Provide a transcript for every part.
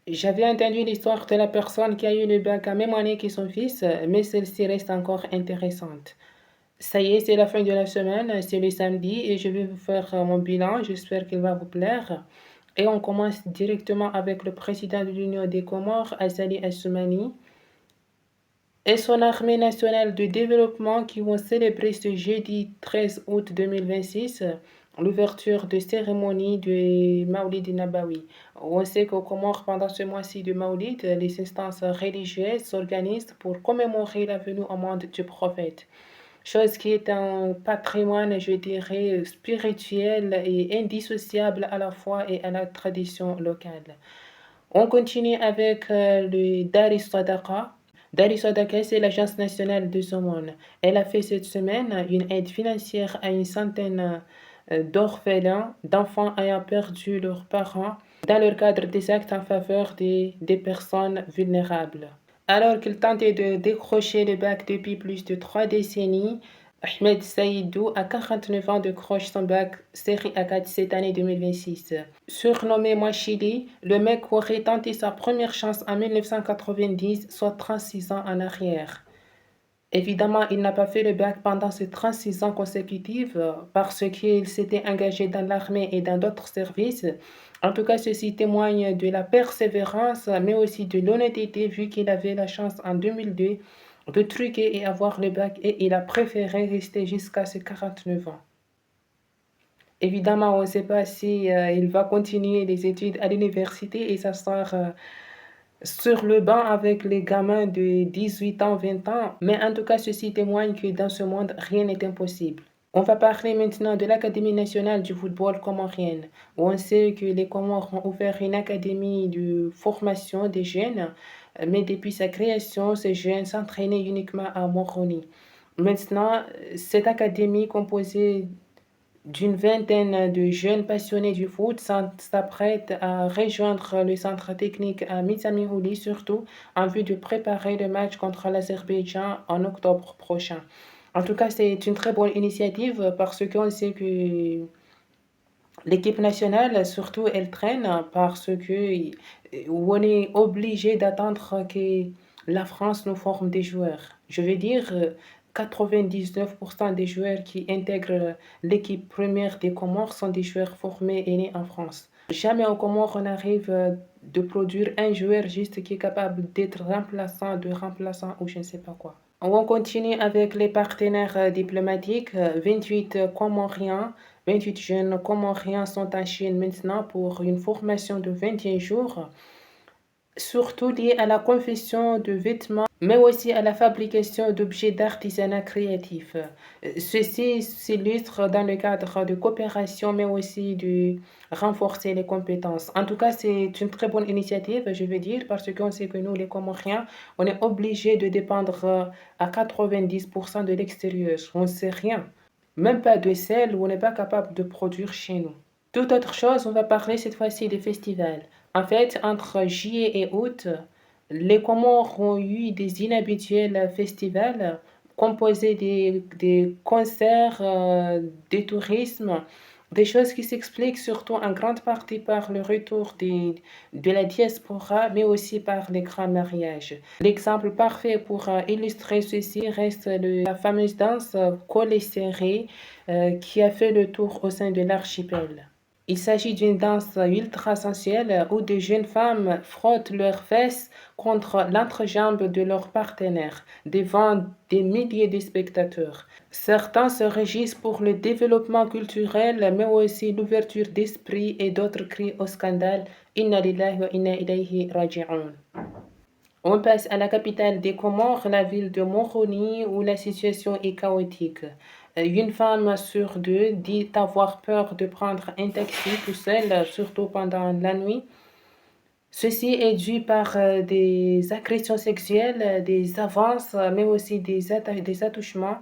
J'avais entendu l'histoire de la personne qui a eu le bac la même année que son fils, mais celle-ci reste encore intéressante. Ça y est, c'est la fin de la semaine, c'est le samedi et je vais vous faire mon bilan. J'espère qu'il va vous plaire. Et on commence directement avec le président de l'Union des Comores, Azali Assoumani, et son armée nationale de développement qui vont célébrer ce jeudi 13 août 2026 l'ouverture de cérémonie du Maulid Nabawi. On sait qu'au Comores, pendant ce mois-ci de Maulid, les instances religieuses s'organisent pour commémorer la venue au monde du prophète. Chose qui est un patrimoine, je dirais, spirituel et indissociable à la foi et à la tradition locale. On continue avec le Dari Sadaqa. Dari Sadaqa, c'est l'Agence nationale de Somone. Elle a fait cette semaine une aide financière à une centaine d'orphelins, d'enfants ayant perdu leurs parents, dans le cadre des actes en faveur des personnes vulnérables. Alors qu'il tentait de décrocher le bac depuis plus de 3 décennies, Ahmed Saïdou, à 49 ans, décroche son bac série A4 cette année 2026. Surnommé Machili, le mec aurait tenté sa première chance en 1990, soit 36 ans en arrière. Évidemment, il n'a pas fait le bac pendant ces 36 ans consécutifs parce qu'il s'était engagé dans l'armée et dans d'autres services. En tout cas, ceci témoigne de la persévérance, mais aussi de l'honnêteté vu qu'il avait la chance en 2002 de truquer et avoir le bac et il a préféré rester jusqu'à ses 49 ans. Évidemment, on ne sait pas si il va continuer les études à l'université et s'asseoir sur le banc avec les gamins de 18 ans, 20 ans, mais en tout cas, ceci témoigne que dans ce monde, rien n'est impossible. On va parler maintenant de l'Académie nationale du football comorienne, où on sait que les Comores ont ouvert une académie de formation des jeunes, mais depuis sa création, ces jeunes s'entraînaient uniquement à Moroni. Maintenant, cette académie composée d'une vingtaine de jeunes passionnés du foot s'apprêtent à rejoindre le centre technique à Mizamihouli, surtout en vue de préparer le match contre l'Azerbaïdjan en octobre prochain. En tout cas, c'est une très bonne initiative parce qu'on sait que l'équipe nationale, surtout, elle traîne parce que on est obligé d'attendre que la France nous forme des joueurs. Je veux dire, 99% des joueurs qui intègrent l'équipe première des Comores sont des joueurs formés et nés en France. Jamais aux Comores on arrive de produire un joueur juste qui est capable d'être remplaçant, de remplaçant ou je ne sais pas quoi. On continue avec les partenaires diplomatiques. 28 Comoriens, 28 jeunes Comoriens sont en Chine maintenant pour une formation de 21 jours, surtout liée à la confection de vêtements, mais aussi à la fabrication d'objets d'artisanat créatif. Ceci s'illustre dans le cadre de coopération, mais aussi de renforcer les compétences. En tout cas, c'est une très bonne initiative, je veux dire, parce qu'on sait que nous, les Comoriens, on est obligés de dépendre à 90% de l'extérieur. On ne sait rien, même pas de sel, on n'est pas capable de produire chez nous. Toute autre chose, on va parler cette fois-ci des festivals. En fait, entre juillet et août, les Comores ont eu des inhabituels festivals composés des concerts, des tourismes, des choses qui s'expliquent surtout en grande partie par le retour de la diaspora, mais aussi par les grands mariages. L'exemple parfait pour illustrer ceci reste la fameuse danse collée serrée qui a fait le tour au sein de l'archipel. Il s'agit d'une danse ultra sensuelle où de jeunes femmes frottent leurs fesses contre l'entrejambe de leur partenaire devant des milliers de spectateurs. Certains se régissent pour le développement culturel, mais aussi l'ouverture d'esprit et d'autres crient au scandale Inna lillahi wa inna ilayhi raji'un. On passe à la capitale des Comores, la ville de Moroni, où la situation est chaotique. Une femme sur deux dit avoir peur de prendre un taxi tout seul, surtout pendant la nuit. Ceci est dû par des agressions sexuelles, des avances, mais aussi des attouchements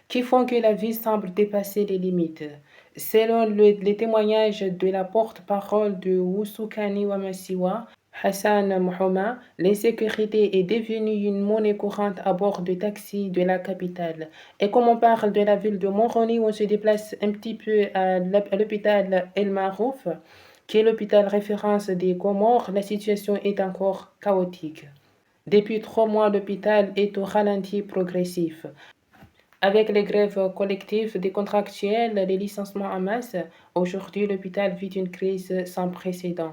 qui font que la vie semble dépasser les limites. Selon les témoignages de la porte-parole de Wusukani Wamasiwa, Hassan Mohamed, l'insécurité est devenue une monnaie courante à bord de taxis de la capitale. Et comme on parle de la ville de Moroni, on se déplace un petit peu à l'hôpital El Marouf, qui est l'hôpital référence des Comores, la situation est encore chaotique. Depuis 3 mois, l'hôpital est au ralenti progressif. Avec les grèves collectives des contractuels, les licenciements en masse, aujourd'hui l'hôpital vit une crise sans précédent.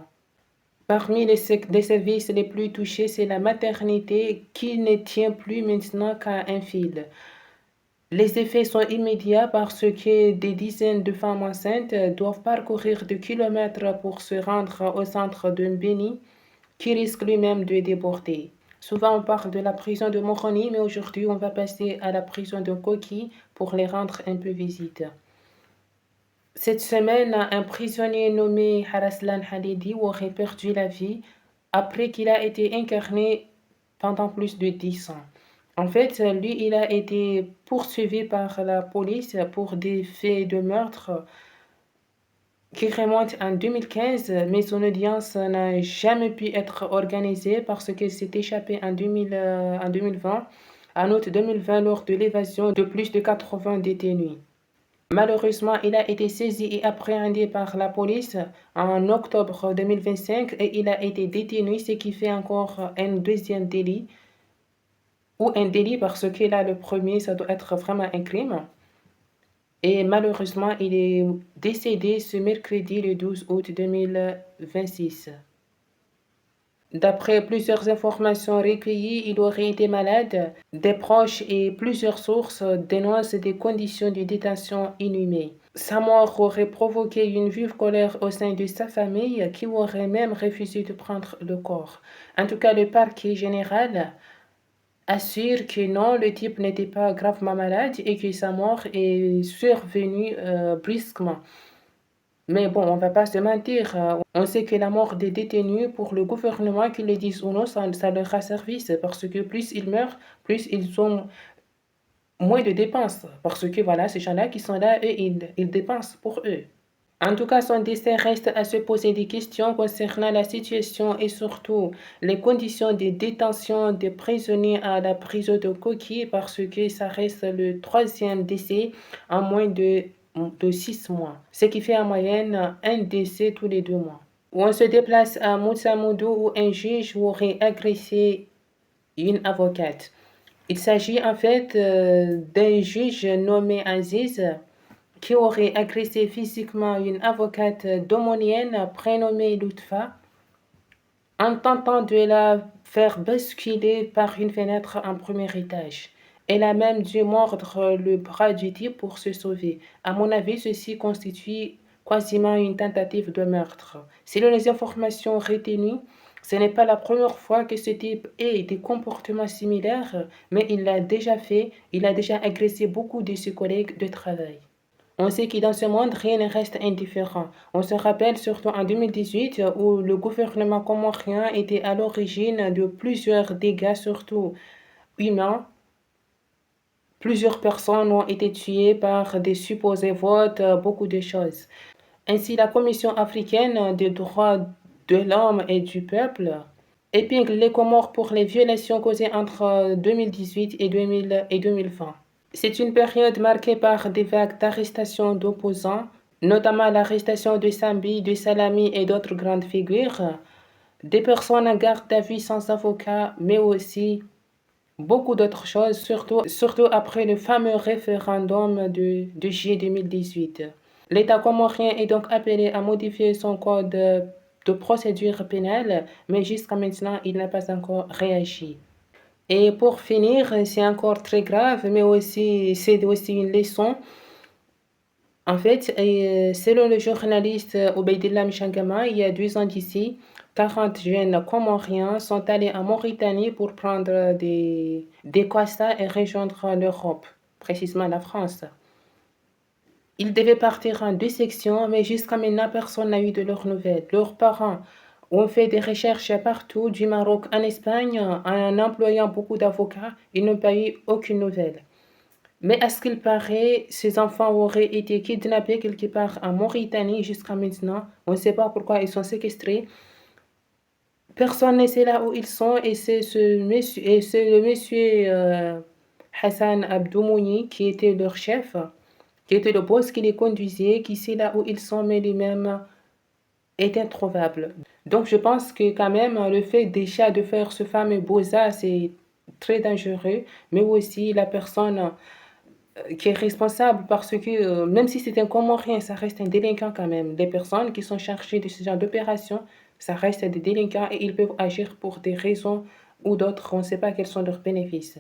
Parmi les services les plus touchés, c'est la maternité qui ne tient plus maintenant qu'à un fil. Les effets sont immédiats parce que des dizaines de femmes enceintes doivent parcourir de kilomètres pour se rendre au centre de Mbéni, qui risque lui-même de déborder. Souvent, on parle de la prison de Moroni, mais aujourd'hui, on va passer à la prison de Koki pour les rendre un peu visite. Cette semaine, un prisonnier nommé Haraslan Halidi aurait perdu la vie après qu'il a été incarné pendant plus de 10 ans. En fait, lui, il a été poursuivi par la police pour des faits de meurtre qui remontent en 2015, mais son audience n'a jamais pu être organisée parce qu'il s'est échappé en 2020, en août 2020, lors de l'évasion de plus de 80 détenus. Malheureusement, il a été saisi et appréhendé par la police en octobre 2025 et il a été détenu, ce qui fait encore un deuxième délit, ou un délit parce que là, le premier, ça doit être vraiment un crime. Et malheureusement, il est décédé ce mercredi le 12 août 2026. D'après plusieurs informations recueillies, il aurait été malade. Des proches et plusieurs sources dénoncent des conditions de détention inhumaines. Sa mort aurait provoqué une vive colère au sein de sa famille qui aurait même refusé de prendre le corps. En tout cas, le parquet général assure que non, le type n'était pas gravement malade et que sa mort est survenue brusquement. Mais bon, on ne va pas se mentir. On sait que la mort des détenus, pour le gouvernement, qu'ils le disent ou non, ça leur a servi. C'est parce que plus ils meurent, plus ils ont moins de dépenses. Parce que voilà, ces gens-là qui sont là, eux, ils dépensent pour eux. En tout cas, son décès reste à se poser des questions concernant la situation et surtout les conditions de détention des prisonniers à la prison de Koki parce que ça reste le troisième décès en moins de 6 mois, ce qui fait en moyenne un décès tous les 2 mois. On se déplace à Moutsamoudou où un juge aurait agressé une avocate. Il s'agit en fait d'un juge nommé Aziz qui aurait agressé physiquement une avocate domonienne prénommée Lutfa en tentant de la faire basculer par une fenêtre en premier étage. Elle a même dû mordre le bras du type pour se sauver. À mon avis, ceci constitue quasiment une tentative de meurtre. Selon les informations retenues, ce n'est pas la première fois que ce type ait des comportements similaires, mais il l'a déjà fait, il a déjà agressé beaucoup de ses collègues de travail. On sait que dans ce monde, rien ne reste indifférent. On se rappelle surtout en 2018 où le gouvernement comorien était à l'origine de plusieurs dégâts, surtout humains. Plusieurs personnes ont été tuées par des supposés votes, beaucoup de choses. Ainsi, la Commission africaine des droits de l'homme et du peuple épingle les Comores pour les violations causées entre 2018 et 2020. C'est une période marquée par des vagues d'arrestations d'opposants, notamment l'arrestation de Sambi, de Salami et d'autres grandes figures, des personnes en garde à vue sans avocat, mais aussi beaucoup d'autres choses, surtout après le fameux référendum de juillet 2018. L'État comorien est donc appelé à modifier son code de procédure pénale, mais jusqu'à maintenant, il n'a pas encore réagi. Et pour finir, c'est encore très grave, mais aussi c'est aussi une leçon. En fait, selon le journaliste Obeidillah Mchangama, il y a 2 ans d'ici, 40 jeunes Comoriens sont allés en Mauritanie pour prendre des quotas et rejoindre l'Europe, précisément la France. Ils devaient partir en 2 sections, mais jusqu'à maintenant, personne n'a eu de leurs nouvelles. Leurs parents ont fait des recherches partout, du Maroc en Espagne, en employant beaucoup d'avocats. Ils n'ont pas eu aucune nouvelle. Mais à ce qu'il paraît, ces enfants auraient été kidnappés quelque part en Mauritanie jusqu'à maintenant. On ne sait pas pourquoi ils sont séquestrés. Personne ne sait là où ils sont et c'est le monsieur Hassan Abdoumouni qui était leur chef, qui était le boss qui les conduisait, qui sait là où ils sont, mais lui-même est introuvable. Donc je pense que quand même, le fait déjà de faire ce fameux BOSA, c'est très dangereux, mais aussi la personne, qui est responsable parce que, même si c'est un Comorien, ça reste un délinquant quand même. Les personnes qui sont chargées de ce genre d'opération, ça reste des délinquants et ils peuvent agir pour des raisons ou d'autres, on ne sait pas quels sont leurs bénéfices.